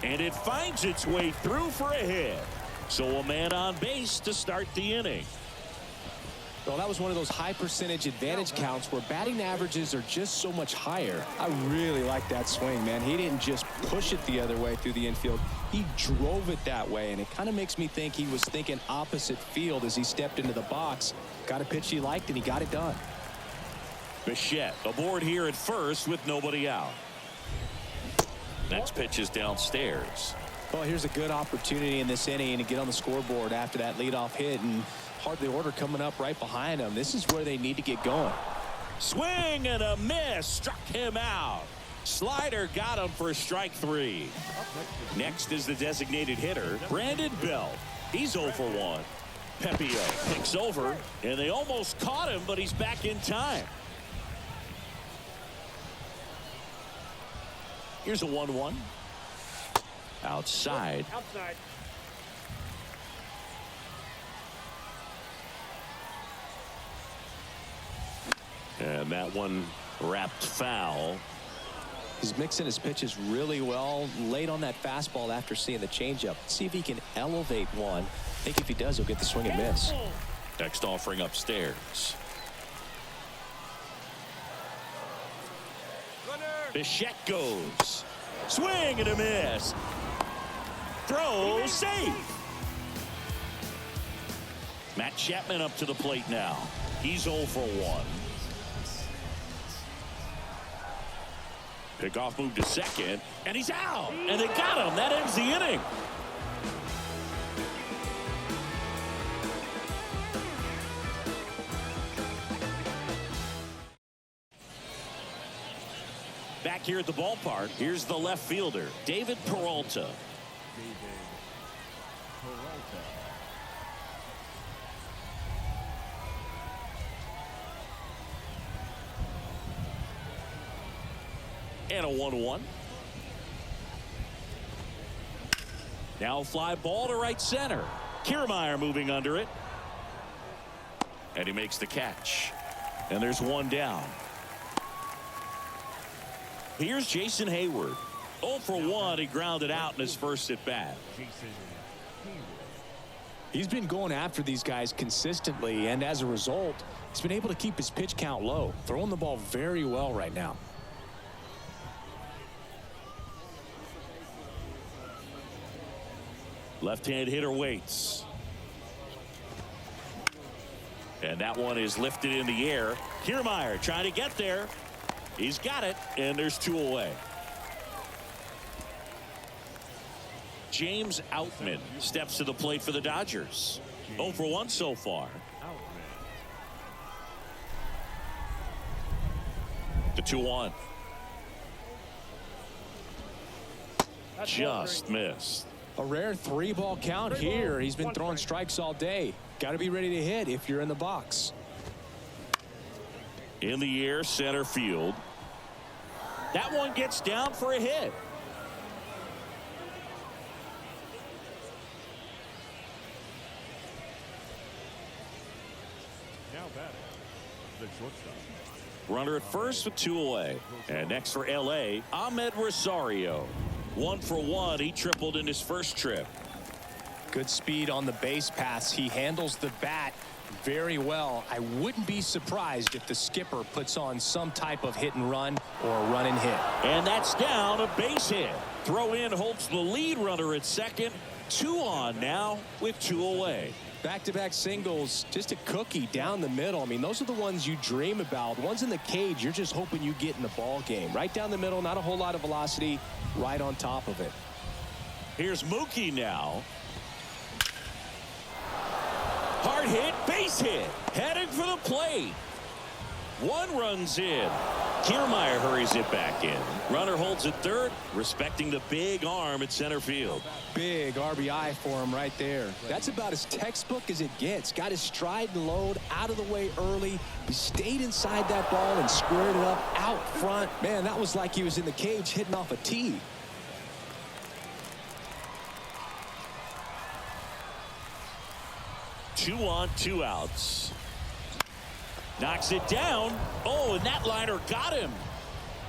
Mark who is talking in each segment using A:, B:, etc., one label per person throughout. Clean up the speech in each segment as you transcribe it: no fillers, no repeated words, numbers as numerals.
A: And it finds its way through for a hit. So a man on base to start the inning.
B: Well, that was one of those high percentage advantage counts where batting averages are just so much higher. I really like that swing, man. He didn't just push it the other way through the infield. He drove it that way, and it kind of makes me think he was thinking opposite field as he stepped into the box. Got a pitch he liked, and he got it done.
A: Bichette aboard here at first with nobody out. Next pitch is downstairs.
B: Well, here's a good opportunity in this inning to get on the scoreboard after that leadoff hit, and hardly order coming up right behind him. This is where they need to get going.
A: Swing and a miss. Struck him out. Slider got him for strike 3. Next is the designated hitter, Brandon Belt. He's 0 for 1. Pepio picks over, and they almost caught him, but he's back in time. Here's a 1-1. Outside. And that one wrapped foul.
B: He's mixing his pitches really well. Late on that fastball after seeing the changeup. See if he can elevate one. I think if he does, he'll get the swing and miss.
A: Next offering upstairs. Bichette goes. Swing and a miss. Throw safe. Matt Chapman up to the plate now. He's 0 for 1. Pickoff move to second, and he's out. And they got him. That ends the inning. Back here at the ballpark, here's the left fielder, David Peralta. And a 1-1. Now fly ball to right center. Kiermaier moving under it. And he makes the catch. And there's one down. Here's Jason Hayward. 0 for 1. He grounded out in his first at bat.
B: He's been going after these guys consistently, and as a result, he's been able to keep his pitch count low. Throwing the ball very well right now.
A: Left-hand hitter waits. And that one is lifted in the air. Kiermaier trying to get there. He's got it, and there's 2 away. James Outman steps to the plate for the Dodgers. 0 for 1 so far. The 2-1. Just missed.
B: A rare 3-ball count here. He's been throwing strikes all day. Got to be ready to hit if you're in the box.
A: In the air, center field. That one gets down for a hit.
C: Now batting, the shortstop.
A: Runner at first with 2 away. And next for LA, Ahmed Rosario. 1 for 1. He tripled in his first trip.
B: Good speed on the base pass. He handles the bat very well. I wouldn't be surprised if the skipper puts on some type of hit and run or a run and hit.
A: And that's down, a base hit. Throw in Holtz, the lead runner at second. 2 on now with 2 away.
B: Back-to-back singles, just a cookie down the middle. I mean, those are the ones you dream about. Ones in the cage, you're just hoping you get in the ball game. Right down the middle, not a whole lot of velocity, right on top of it.
A: Here's Mookie now. Hard hit, base hit, heading for the plate. 1 runs in. Kiermaier hurries it back in. Runner holds at third, respecting the big arm at center field.
B: Big RBI for him right there. That's about as textbook as it gets. Got his stride and load out of the way early. He stayed inside that ball and squared it up out front. Man, that was like he was in the cage hitting off a tee.
A: Two on, 2 outs. Knocks it down. Oh, and that liner got him.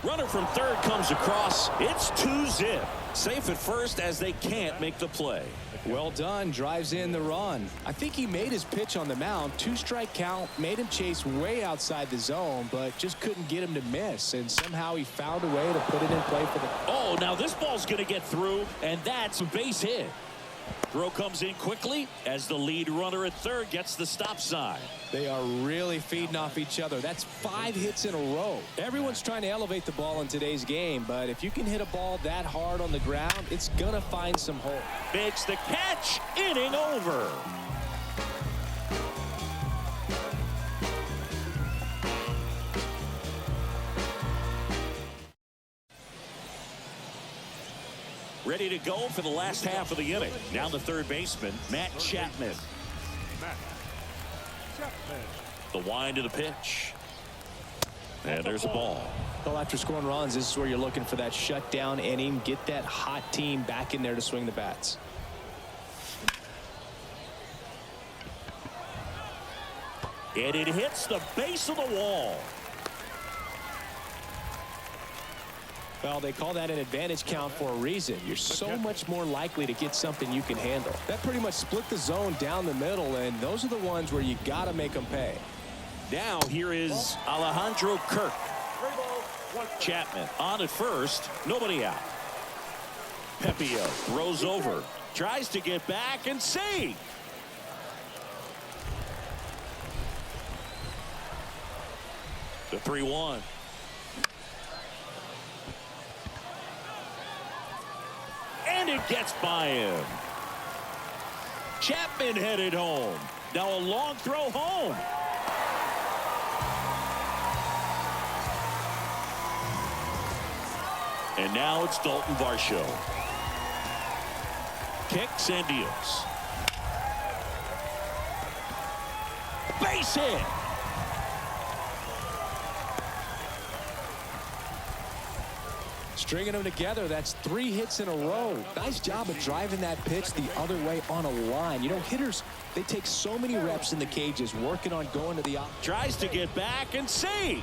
A: Runner from third comes across. It's 2-zip. Safe at first as they can't make the play.
B: Well done. Drives in the run. I think he made his pitch on the mound. 2-strike count. Made him chase way outside the zone, but just couldn't get him to miss. And somehow he found a way to put it in play for the...
A: Oh, now this ball's going to get through, and that's a base hit. Throw comes in quickly as the lead runner at third gets the stop sign.
B: They are really feeding off each other. That's 5 hits in a row. Everyone's trying to elevate the ball in today's game, but if you can hit a ball that hard on the ground, it's going to find some hole.
A: Makes the catch. Inning over. Ready to go for the last half of the inning. Now the third baseman, Matt Chapman. The wind of the pitch. And there's a ball.
B: Well, after scoring runs, this is where you're looking for that shutdown inning. Get that hot team back in there to swing the bats.
A: And it hits the base of the wall.
B: Well, they call that an advantage count for a reason. You're so much more likely to get something you can handle. That pretty much split the zone down the middle, and those are the ones where you got to make them pay.
A: Now here is Alejandro Kirk. Chapman on at first. Nobody out. Pepio throws over. Tries to get back and save. The 3-1. And it gets by him. Chapman headed home. Now a long throw home. And now it's Dalton Varsho. Kicks and deals. Base hit.
B: Stringing them together, that's 3 hits in a row. Nice job of driving that pitch the other way on a line. You know, hitters, they take so many reps in the cages working on going to the...
A: Tries to get back and save.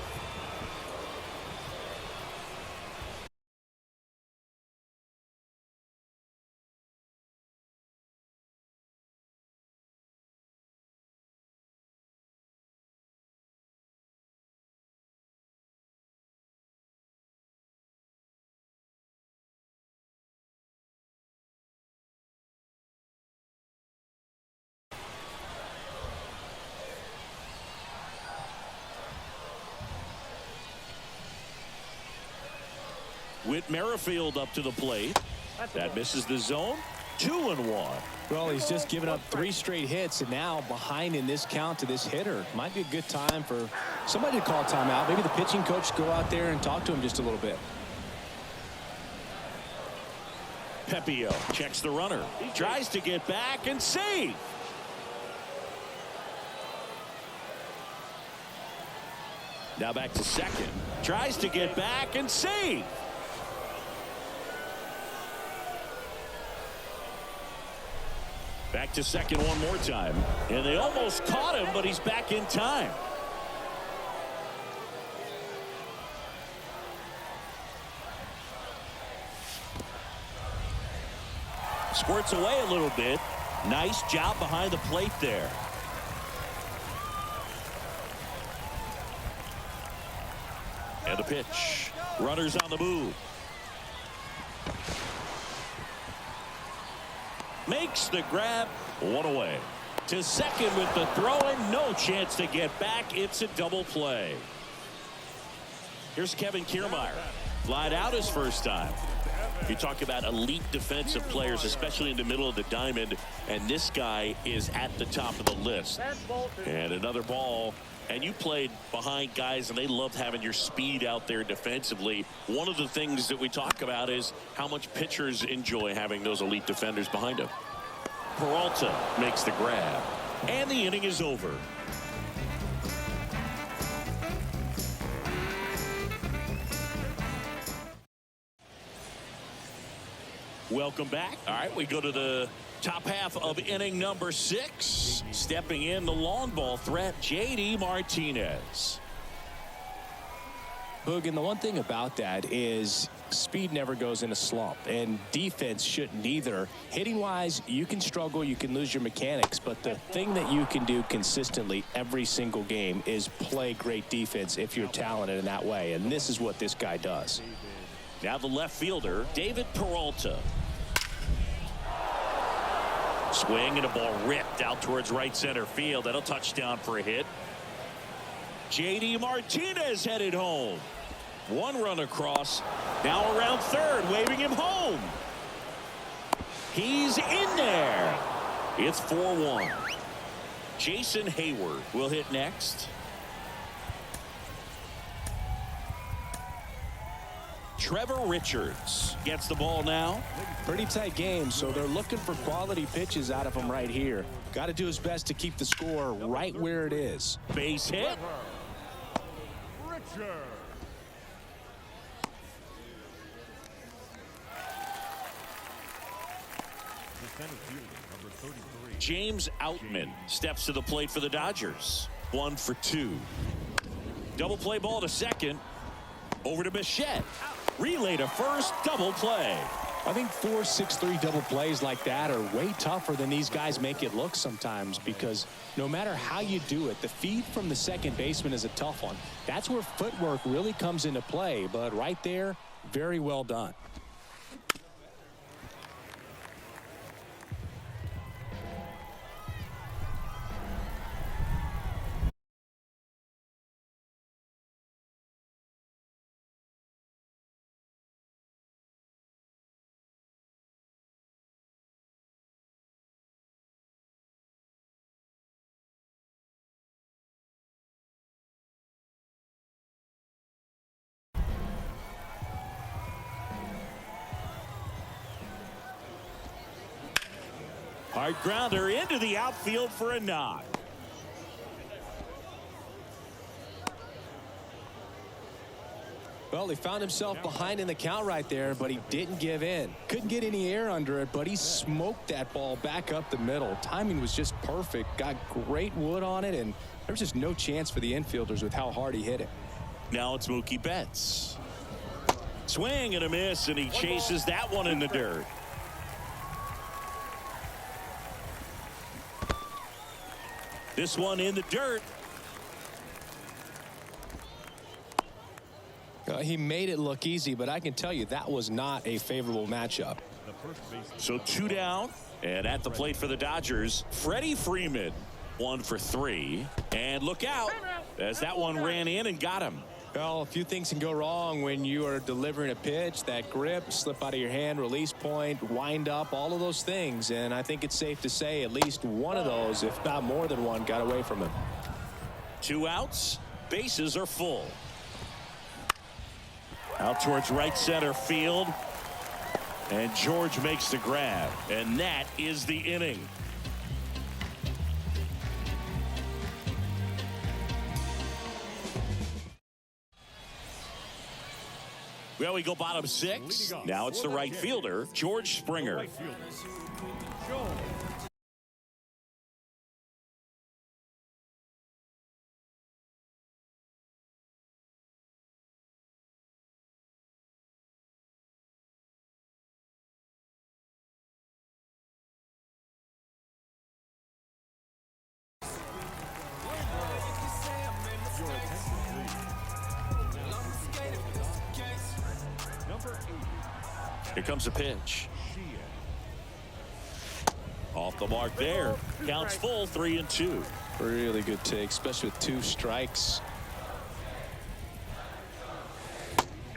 A: Whit Merrifield up to the plate. That misses the zone. 2-1.
B: Well, he's just given up 3 straight hits, and now behind in this count to this hitter. Might be a good time for somebody to call timeout. Maybe the pitching coach go out there and talk to him just a little bit.
A: Pepio checks the runner. He tries to get back and save. Now back to second. Tries to get back and save. Back to second one more time. And they almost caught him, but he's back in time. Squirts away a little bit. Nice job behind the plate there. And the pitch. Runners on the move. Makes the grab. 1 away. To second with the throw and no chance to get back. It's a double play. Here's Kevin Kiermaier. Flied out his first time. You talk about elite defensive players, especially in the middle of the diamond, and this guy is at the top of the list. And another ball. And you played behind guys, and they loved having your speed out there defensively. One of the things that we talk about is how much pitchers enjoy having those elite defenders behind them. Peralta makes the grab, and the inning is over. Welcome back. All right, we go to the top half of inning number 6. Stepping in the long ball threat, J.D. Martinez.
B: Boog, and the one thing about that is speed never goes in a slump, and defense shouldn't either. Hitting-wise, you can struggle, you can lose your mechanics, but the thing that you can do consistently every single game is play great defense if you're talented in that way, and this is what this guy does.
A: Now the left fielder, David Peralta. Swing and a ball ripped out towards right center field. That'll touchdown for a hit. J.D. Martinez headed home. One run across. Now around third, waving him home. He's in there. It's 4-1. Jason Hayward will hit next. Trevor Richards gets the ball now.
B: Pretty tight game, so they're looking for quality pitches out of him right here. Got to do his best to keep the score right where it is.
A: Base hit.
C: Richard. Number 33.
A: James Outman steps to the plate for the Dodgers. 1 for 2. Double play ball to second. Over to Bichette. Relay to first. Double play.
B: I think 4-6-3 double plays like that are way tougher than these guys make it look sometimes, because no matter how you do it, the feed from the second baseman is a tough one. That's where footwork really comes into play, but right there, very well done.
A: Hard grounder into the outfield for a knock.
B: Well, he found himself behind in the count right there, but he didn't give in. Couldn't get any air under it, but he smoked that ball back up the middle. Timing was just perfect. Got great wood on it, and there was just no chance for the infielders with how hard he hit it.
A: Now it's Mookie Betts. Swing and a miss, and he chases that one in the dirt. This one in the dirt.
B: He made it look easy, but I can tell you that was not a favorable matchup.
A: So 2 down, and at the plate for the Dodgers, Freddie Freeman. 1 for 3, and look out as that one ran in and got him.
B: Well, a few things can go wrong when you are delivering a pitch. That grip, slip out of your hand, release point, wind up, all of those things. And I think it's safe to say at least one of those, if not more than one, got away from him.
A: 2 outs, bases are full. Out towards right center field, and George makes the grab, and that is the inning. Well, we go bottom 6. Now it's the right fielder, George Springer. Here comes a pitch. Off the mark there. Counts full, 3-2.
B: Really good take, especially with 2 strikes.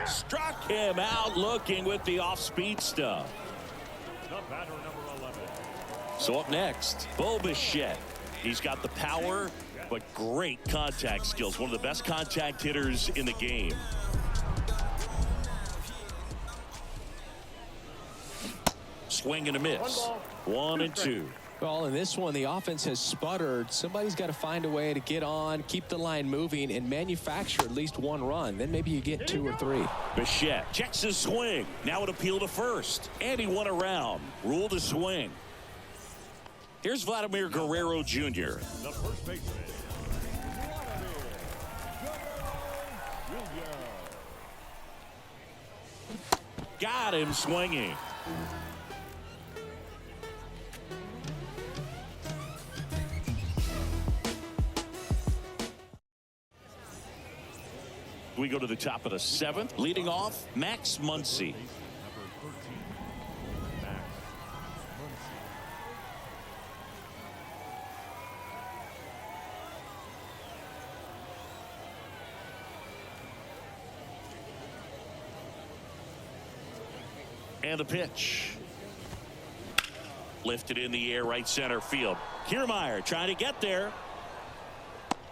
A: Struck him out looking with the off-speed stuff.
C: The batter, number 11.
A: So up next, Bo Bichette. He's got the power, but great contact skills. One of the best contact hitters in the game. Swing and a miss. 1-2.
B: Well, in this one, the offense has sputtered. Somebody's got to find a way to get on, keep the line moving, and manufacture at least 1 run. Then maybe you get 2 or 3.
A: Bichette checks his swing. Now an appeal to first. And he won around. Rule to swing. Here's Vladimir Guerrero Jr.
C: The first baseman.
A: got him swinging. We go to the top of the 7th. Leading off, Max Muncy.
C: Number 13, Max Muncy.
A: And a pitch. Lifted in the air, right center field. Kiermaier trying to get there.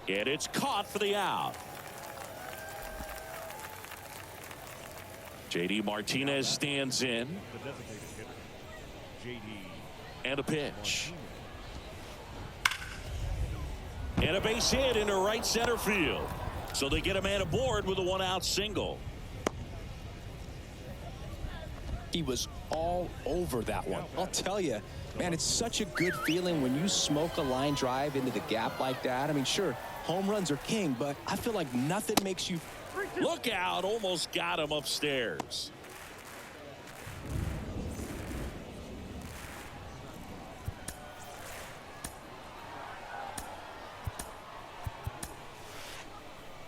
A: And it's caught for the out. J.D. Martinez stands in.
C: The designated hitter, J.D.
A: And a pitch. And a base hit into right center field. So they get a man aboard with a 1-out single.
B: He was all over that one. I'll tell you, man, it's such a good feeling when you smoke a line drive into the gap like that. I mean, sure, home runs are king, but I feel like nothing makes you...
A: Look out, almost got him upstairs.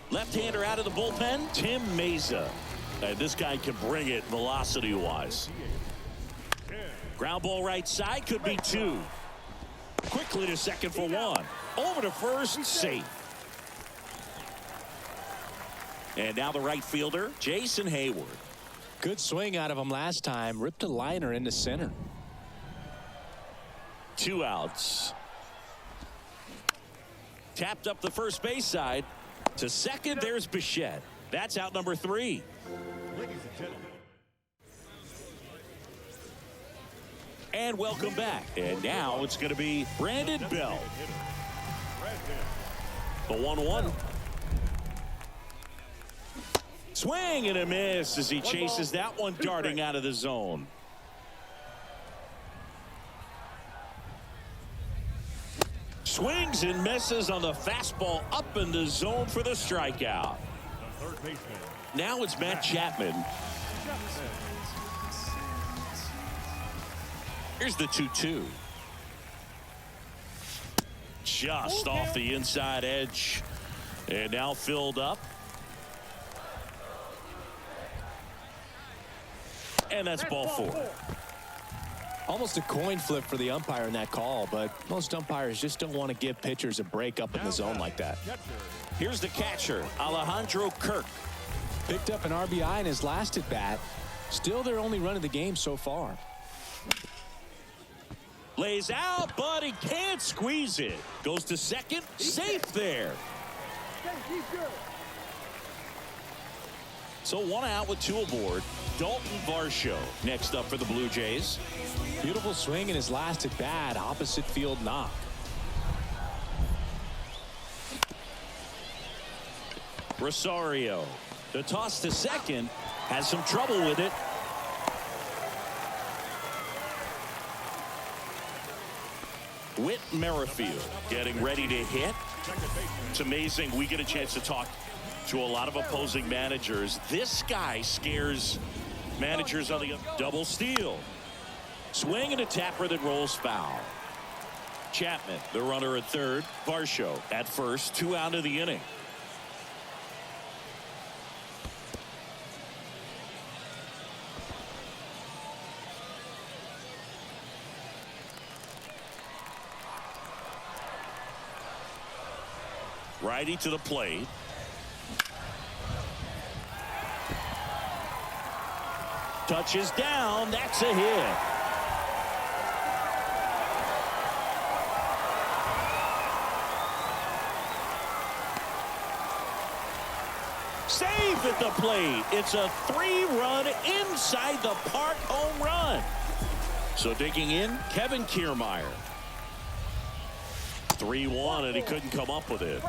A: Left-hander out of the bullpen, Tim Meza. This guy can bring it velocity-wise. Ground ball right side, could be 2. Quickly to second for 1. Over to first, safe. And now the right fielder, Jason Hayward.
B: Good swing out of him last time. Ripped a liner into center.
A: 2 outs. Tapped up the first base side. To second, there's Bichette. That's out number 3.
C: Ladies and gentlemen.
A: And welcome back. And now it's going to be Brandon Belt. The 1-1. Swing and a miss as he chases that one darting out of the zone. Swings and misses on the fastball up in the zone for the strikeout.
C: The third baseman.
A: Now it's Matt Chapman. Here's the 2-2. Just off the inside edge. And now filled up. And that's ball 4.
B: Almost a coin flip for the umpire in that call, but most umpires just don't want to give pitchers a break up in the zone like that.
A: Here's the catcher, Alejandro Kirk.
B: Picked up an RBI in his last at bat. Still their only run of the game so far.
A: Lays out, but he can't squeeze it. Goes to second, safe there. So 1 out with 2 aboard. Dalton Varsho next up for the Blue Jays.
B: Beautiful swing in his last at bat, opposite field knock.
A: Rosario. The toss to second. Has some trouble with it. Whit Merrifield getting ready to hit. It's amazing. We get a chance to talk to a lot of opposing managers. This guy scares managers on the double steal. Swing and a tapper that rolls foul. Chapman, the runner at third. Varsho at first. 2 out of the inning. Righty to the plate. Touches down. That's a hit. Safe at the plate. It's a 3-run inside the park home run. So digging in, Kevin Kiermaier. 3-1, and he couldn't come up with it.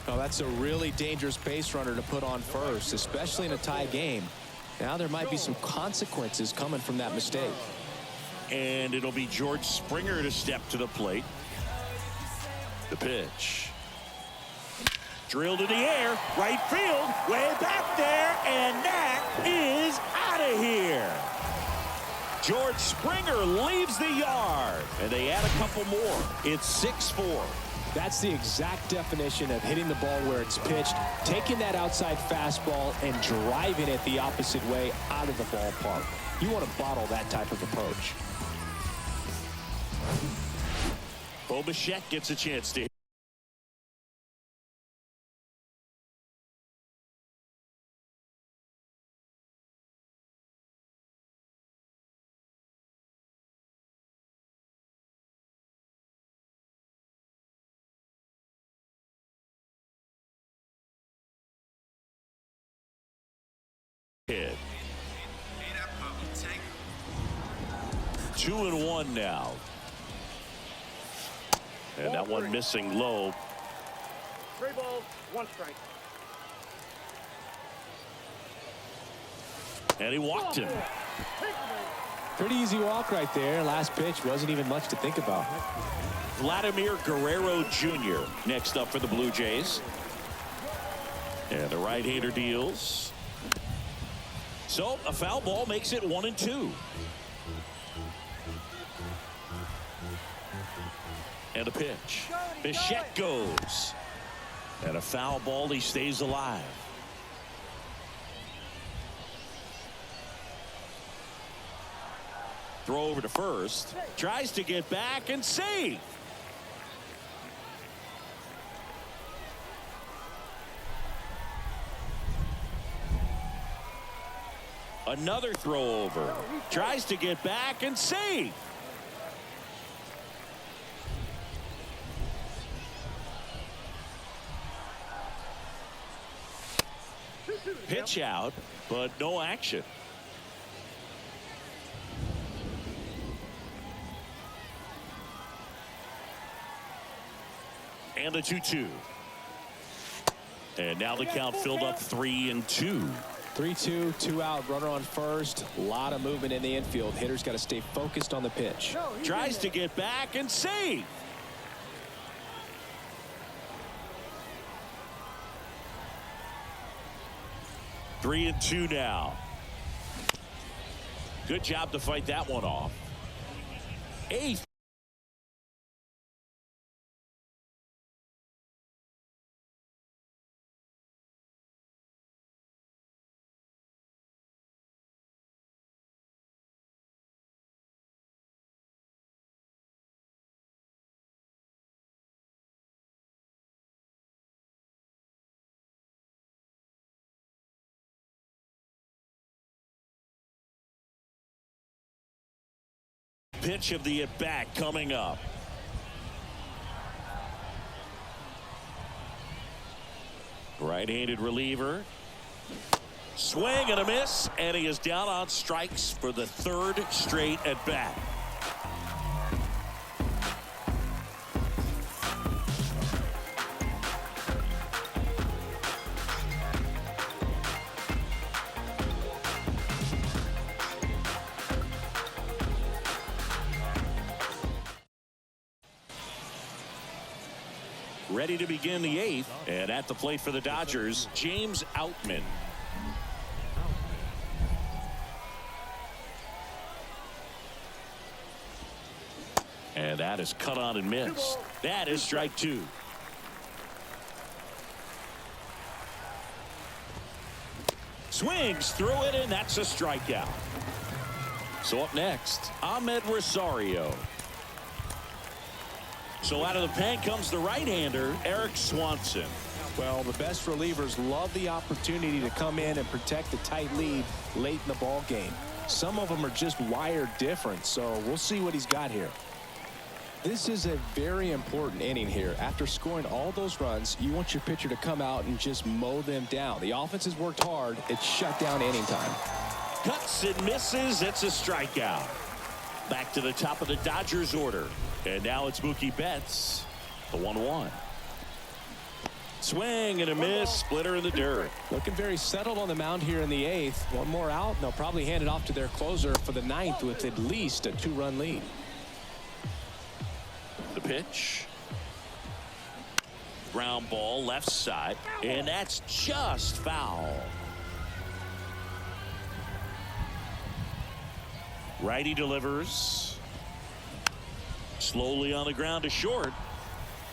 B: Oh, that's a really dangerous base runner to put on first, especially in a tie game. Now there might be some consequences coming from that mistake.
A: And it'll be George Springer to step to the plate. The pitch. Drilled in the air, right field, way back there, and that is out of here. George Springer leaves the yard, and they add a couple more. It's 6-4.
B: That's the exact definition of hitting the ball where it's pitched, taking that outside fastball and driving it the opposite way out of the ballpark. You want to bottle that type of approach.
A: Bo Bichette gets a chance to hit. 2-1 now. And that one missing low.
D: 3 balls, 1 strike.
A: And he walked him.
B: Pretty easy walk right there. Last pitch wasn't even much to think about.
A: Vladimir Guerrero Jr. next up for the Blue Jays. And the right-hander deals. So a foul ball makes it 1-2. And a pitch. Bichette goes. And a foul ball. He stays alive. Throw over to first. Tries to get back and save. Another throw over. Tries to get back and save. Pitch out, but no action. And a 2-2. And now the count filled up 3-2.
B: 3-2, 2 out, runner on first. A lot of movement in the infield. Hitter's got to stay focused on the pitch.
A: Tries to get back and save. Three and 2 now. Good job to fight that one off. 8th. Pitch of the at-bat coming up. Right-handed reliever. Swing and a miss, and he is down on strikes for the 3rd straight at-bat. Ready to begin the 8th, and at the plate for the Dodgers, James Outman. And that is cut on and missed. That is strike 2. Swings through it, and that's a strikeout. So up next, Ahmed Rosario. So out of the pen comes the right-hander, Eric Swanson.
B: Well, the best relievers love the opportunity to come in and protect the tight lead late in the ball game. Some of them are just wired different, so we'll see what he's got here. This is a very important inning here. After scoring all those runs, you want your pitcher to come out and just mow them down. The offense has worked hard. It's shut down inning time.
A: Cuts and misses. It's a strikeout. Back to the top of the Dodgers order. And now it's Mookie Betts, the 1-1. Swing and a miss, splitter in the dirt.
B: Looking very settled on the mound here in the 8th. One more out, and they'll probably hand it off to their closer for the 9th with at least a 2-run lead.
A: The pitch. Ground ball left side, and that's just foul. Righty delivers. Slowly on the ground to short.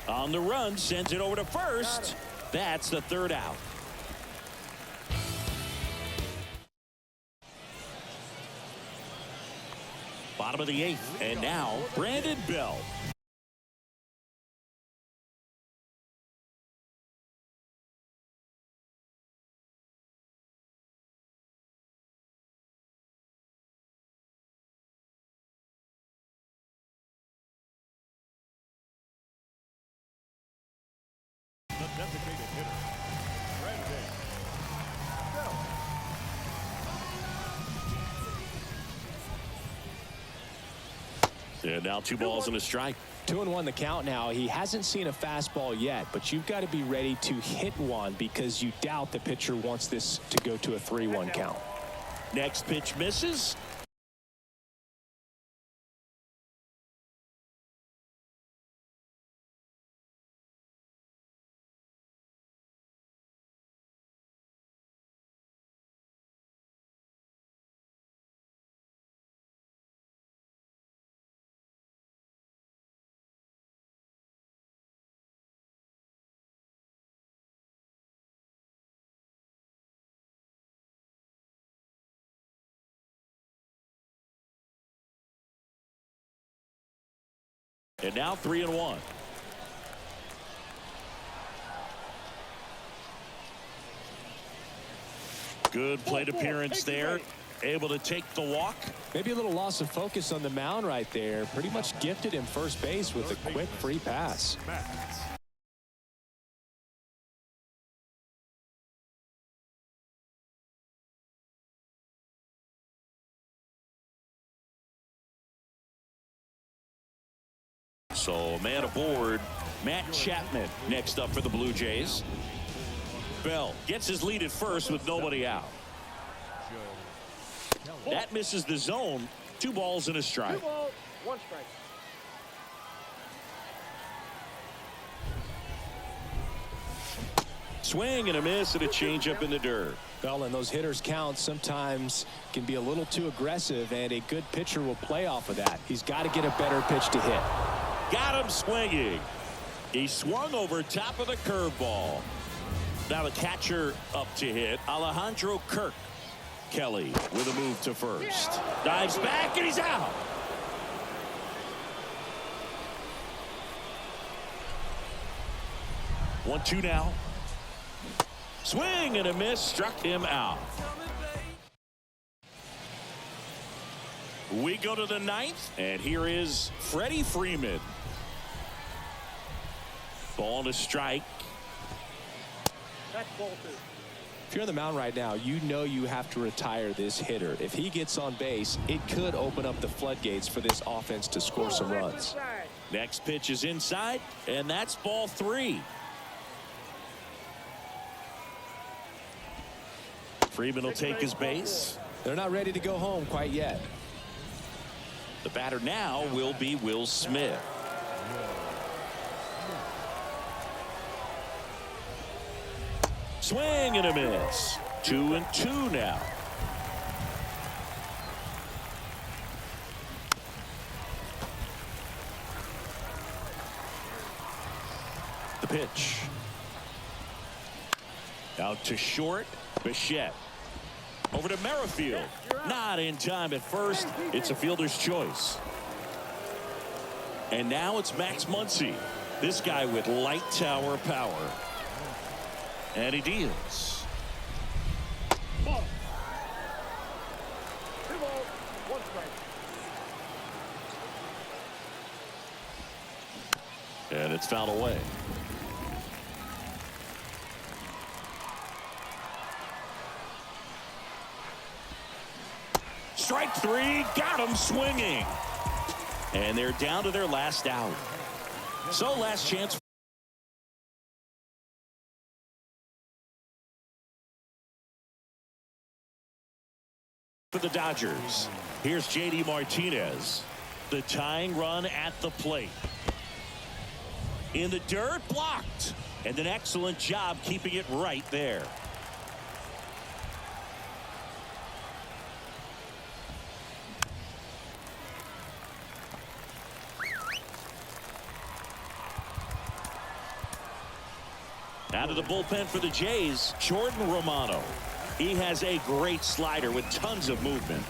A: On the run, sends it over to first. That's the third out. Bottom of the eighth, and now Brandon Belt.
C: The designated hitter, Brandon Belt.
A: And now 2 balls and a strike.
B: 2-1 the count now. He hasn't seen a fastball yet, but you've got to be ready to hit one because you doubt the pitcher wants this to go to a 3-1 count.
A: Next pitch misses. And now 3-1. Good plate appearance there. Able to take the walk.
B: Maybe a little loss of focus on the mound right there. Pretty much gifted him first base with a quick free pass.
C: Max.
A: So man aboard, Matt Chapman next up for the Blue Jays. Bell gets his lead at first with nobody out. That misses the zone. 2 balls and a strike.
D: 2 balls, 1 strike.
A: Swing and a miss and a changeup in the dirt.
B: Well, and those hitters count sometimes can be a little too aggressive, and a good pitcher will play off of that. He's got to get a better pitch to hit.
A: Got him swinging. He swung over top of the curveball. Now the catcher up to hit, Alejandro Kirk. Kelly with a move to first. Dives back and he's out. One, 2 now. Swing and a miss, struck him out. We go to the 9th, and here is Freddie Freeman. Ball to strike.
D: That's ball 2.
B: If you're on the mound right now, you know you have to retire this hitter. If he gets on base, it could open up the floodgates for this offense to score some runs.
A: Next pitch is inside, and that's ball 3. Freeman will take his base.
B: They're not ready to go home quite yet.
A: The batter now will be Will Smith. Swing and a miss. 2-2 now. The pitch. Out to short. Bichette. Over to Merrifield. Not in time at first. It's a fielder's choice. And now it's Max Muncy. This guy with light tower power. And he deals.
D: Ball. 2 balls, 1 strike.
A: And it's fouled away. Strike 3, got him swinging. And they're down to their last out. So last chance for the Dodgers. Here's JD Martinez. The tying run at the plate. In the dirt, blocked. And an excellent job keeping it right there. Out of the bullpen for the Jays, Jordan Romano. He has a great slider with tons of movement.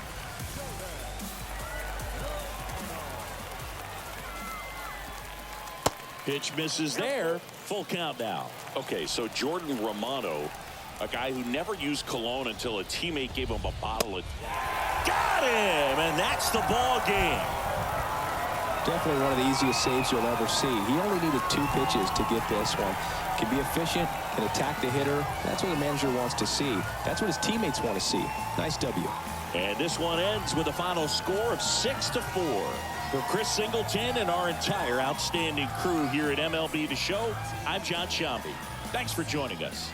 A: Pitch misses there. Full count now.
E: Okay, so Jordan Romano, a guy who never used cologne until a teammate gave him a bottle of...
A: Got him, and that's the ball game.
B: Definitely one of the easiest saves you'll ever see. He only needed 2 pitches to get this one. Can be efficient, can attack the hitter. That's what the manager wants to see. That's what his teammates want to see. Nice W.
A: And this one ends with a final score of 6-4. For Chris Singleton and our entire outstanding crew here at MLB The Show, I'm John Shambi. Thanks for joining us.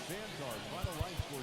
C: Sandcard, final rights for